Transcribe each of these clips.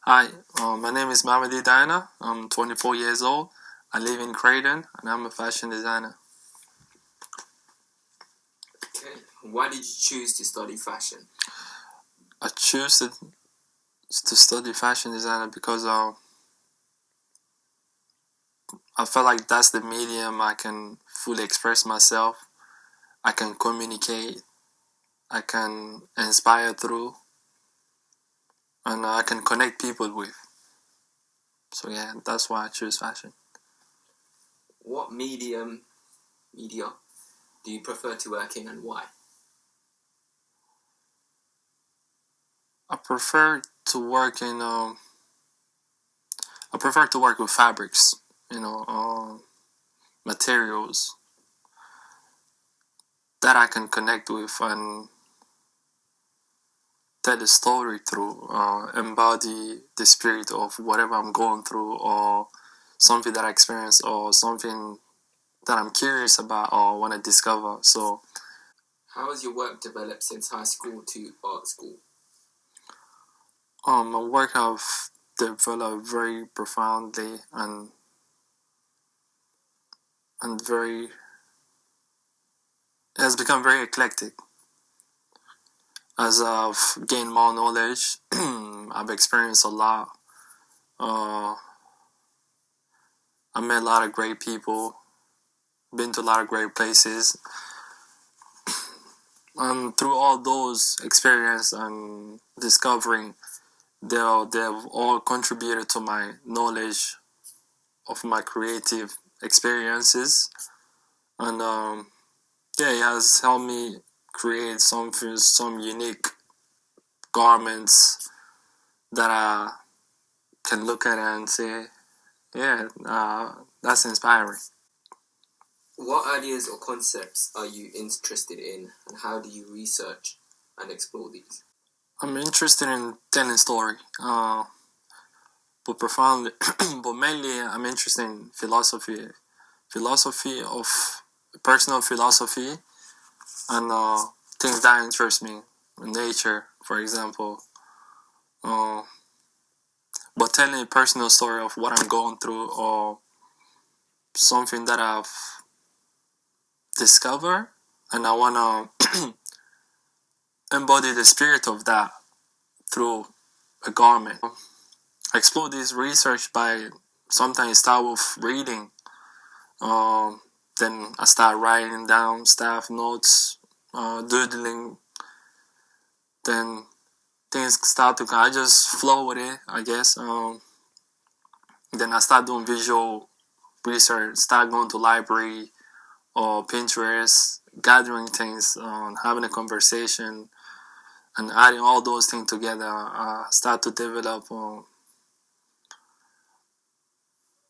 Hi, my name is Mamady. I'm 24 years old. I live in Creighton, and I'm a fashion designer. Okay. Why did you choose to study fashion? I choose to study fashion designer because I feel like that's the medium I can fully express myself. I can communicate. I can inspire through, and I can connect people with. So yeah, that's why I choose fashion. What media do you prefer to work in and why? I prefer to work in. I prefer to work with fabrics. Materials that I can connect with and tell a story through, embody the spirit of whatever I'm going through, or something that I experience, or something that I'm curious about or want to discover. So, How has your work developed since high school to art school? my work have developed very profoundly and very it has become very eclectic. As I've gained more knowledge, I've experienced a lot. Uh, I met a lot of great people, been to a lot of great places, and through all those experience and discovering, they've all contributed to my knowledge of my creative experiences, and yeah, it has helped me create some unique garments that I can look at and say, yeah, that's inspiring. What ideas or concepts are you interested in and how do you research and explore these? I'm interested in telling story, but profoundly, but mainly I'm interested in philosophy of personal philosophy, and things that interest me, nature, for example. Uh, but telling a personal story of what I'm going through, or something that I've discovered, and I wanna embody the spirit of that through a garment. I explore this research by sometimes start with reading. Um, then I start writing down stuff, notes, doodling. Then things start to I just flow with it, I guess. Then I start doing visual research, start going to library or Pinterest, gathering things, having a conversation, and adding all those things together. Start to develop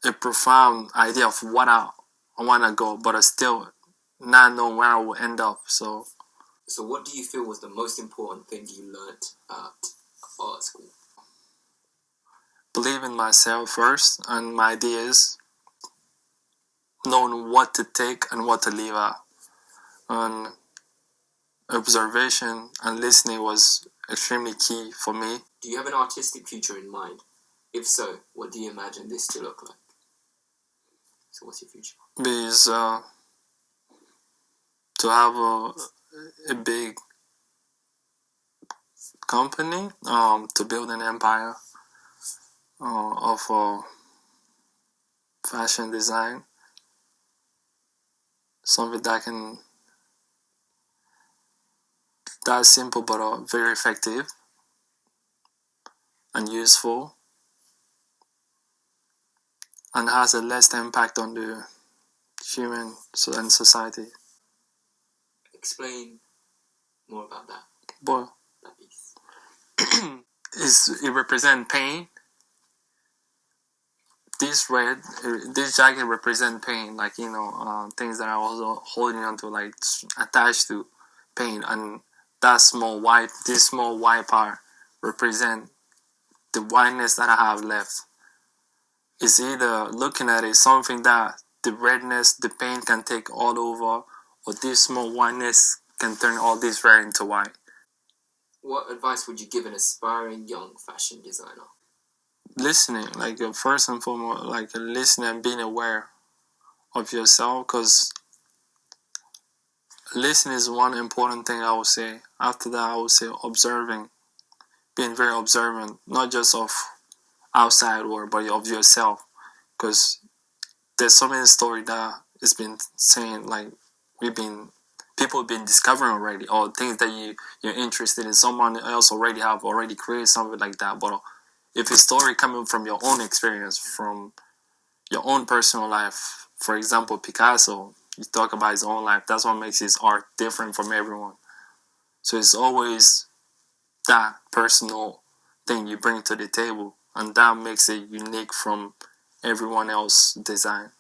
a profound idea of what I want to go, but I still not know where I will end up. So, what do you feel was the most important thing you learned at art school? believe in myself first and my ideas, knowing what to take and what to leave out. And observation and listening was extremely key for me. Do you have an artistic future in mind? If so, what do you imagine this to look like? So what's your future? Because to have a big company, to build an empire of fashion design, something that's simple but very effective and useful, and has a less impact on the human and society. Explain more about that. But That piece. it represents pain. This jacket represent pain, like things that I was holding on to, like attached to pain, and this small white part represent the whiteness that I have left. It's either looking at it something that the redness, the pain can take all over, or this small whiteness can turn all this red into white. What advice would you give an aspiring young fashion designer? listening, like first and foremost, like listening and being aware of yourself, because listening is one important thing I would say. After that, I would say observing, being very observant, not just of outside world, but of yourself, because there's so many stories that has been saying, like we've been people have been discovering already, or things that you're interested in. Someone else already created something like that. But if a story coming from your own experience, from your own personal life, for example, Picasso, you talk about his own life. That's what makes his art different from everyone. So it's always that personal thing you bring to the table, and that makes it unique from everyone else's design.